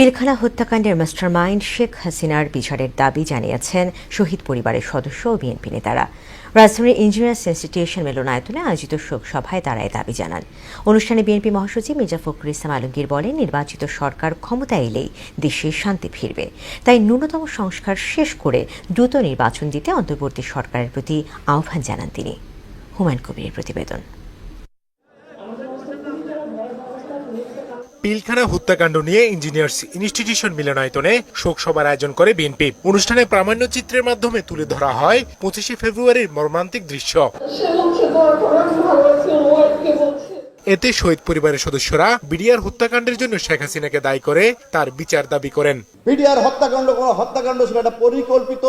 পিলখানা হত্যাকাণ্ডের মাস্টারমাইন্ড শেখ হাসিনার বিচারের দাবি জানিয়েছেন শহীদ পরিবারের সদস্য ও বিএনপি নেতারা। রাজধানীর ইঞ্জিনিয়ার্স ইনস্টিটিউশন মিলনায়তনে আয়োজিত শোক সভায় তারা এই দাবি জানান। অনুষ্ঠানে বিএনপি মহাসচিব মির্জা ফখরুল ইসলাম আলমগীর বলেন, নির্বাচিত সরকার ক্ষমতায় এলেই দেশে শান্তি ফিরবে, তাই ন্যূনতম সংস্কার শেষ করে দ্রুত নির্বাচন দিতে অন্তর্বর্তী সরকারের প্রতি আহ্বান জানান তিনি। হুমায়ুন কবিরের প্রতিবেদন। পিলখানা হত্যাকাণ্ড নিয়ে ইঞ্জিনিয়ার্স ইনস্টিটিউশন মিলনায়তনে শোক সভার আয়োজন করে বিএনপি। অনুষ্ঠানে প্রামাণ্যচিত্রের মাধ্যমে তুলে ধরা হয় 25শে ফেব্রুয়ারির মর্মান্তিক দৃশ্য। এতে শহীদ পরিবারের সদস্যরা বিডিআর হত্যাকাণ্ডের জন্য শেখ হাসিনাকে দায়ী করে তার বিচার দাবি করেন। বিডিআর হত্যাকাণ্ড কোনো হত্যাকাণ্ড ছিল, এটা পরিকল্পিত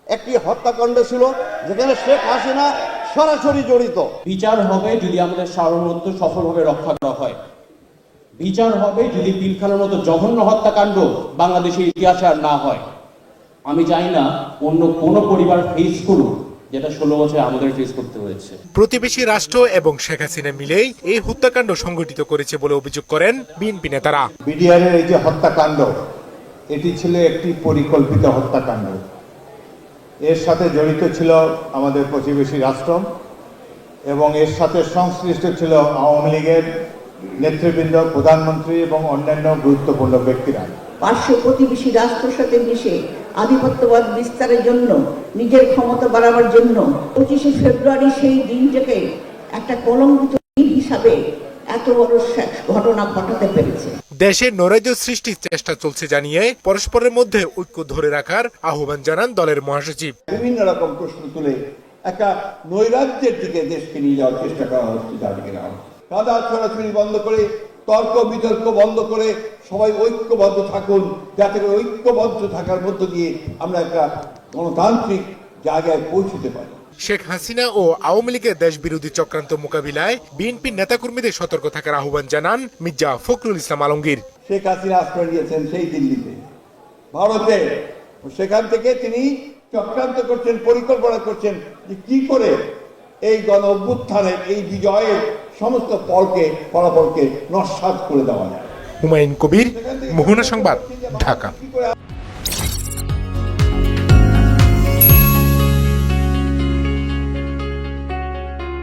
একটি হত্যাকাণ্ড ছিল, যেখানে শেখ হাসিনা সরাসরি জড়িত। বিচার হবে যদি আমাদের সার্বভৌমত্ব সফলভাবে রক্ষা করা হয়। বিচার হবে যদি পিলখানার মতো জঘন্য হত্যাকাণ্ড বাংলাদেশের ইতিহাসে আর না হয়। আমি চাই না অন্য কোনো পরিবার ফেস করুক যেটা 16 বছর আমাদের ফেস করতে হয়েছে। প্রতিবেশী রাষ্ট্র এবং শেখ হাসিনা মিলেই এই হত্যাকাণ্ড সংগঠিত করেছে বলে অভিযোগ করেন বিএনপি নেতারা। বিডিআরের এই যে হত্যাকাণ্ড, এটি ছিল একটি পরিকল্পিত হত্যাকাণ্ড। এর সাথে জড়িত ছিল আমাদের প্রতিবেশী রাষ্ট্র এবং এর সাথে সংশ্লিষ্ট ছিল আওয়ামী লীগের নেতৃবৃন্দ, প্রধানমন্ত্রী এবং অন্যান্য গুরুত্বপূর্ণ ব্যক্তিরা। পার্শ্ব প্রতিবেশী রাষ্ট্রের সাথে মিশে আধিপত্যবাদ বিস্তারের জন্য, নিজের ক্ষমতা বাড়াবার জন্য 25শে ফেব্রুয়ারি সেই দিনটাকে একটা কলঙ্কিত দিন হিসাবে এত বড় ঘটনা ঘটাতে পেরেছে। দেশের নৈরাজ্য সৃষ্টির চেষ্টা চলছে জানিয়ে পরস্পরের মধ্যে ঐক্য ধরে রাখার আহ্বান জানান দলের মহাসচিব। বিভিন্ন রকম প্রশ্ন তুলে একটা নৈরাজ্যের দিকে দেশকে নিয়ে যাওয়ার চেষ্টা করা হচ্ছে। যাদেরকে কাদা ছড়াছড়ি বন্ধ করে, তর্ক বিতর্ক বন্ধ করে সবাই ঐক্যবদ্ধ থাকুন, যাতে করে ঐক্যবদ্ধ থাকার মধ্য দিয়ে আমরা একটা গণতান্ত্রিক জায়গায় পৌঁছতে পারি। শেখ হাসিনা ও আওয়ামী লীগের দেশ বিরোধী চক্রান্ত মোকাবিলায় বিএনপির নেতাকর্মীদের সতর্ক থাকার আহ্বান জানান মির্জা ফখরুল ইসলাম আলমগীর। শেখ হাসিনা আশ্রয় নিয়েছেন সেই দিল্লিতে, ভারতে। সেখান থেকে তিনি চক্রান্ত করছেন, পরিকল্পনা করছেন যে কি করে এই গণ অভ্যুত্থানের, এই বিজয়ের সমস্ত ফলাফলকে নস্যাৎ করে দেওয়া যায়। হুমায়ুন কবির, মোহনা সংবাদ, ঢাকা।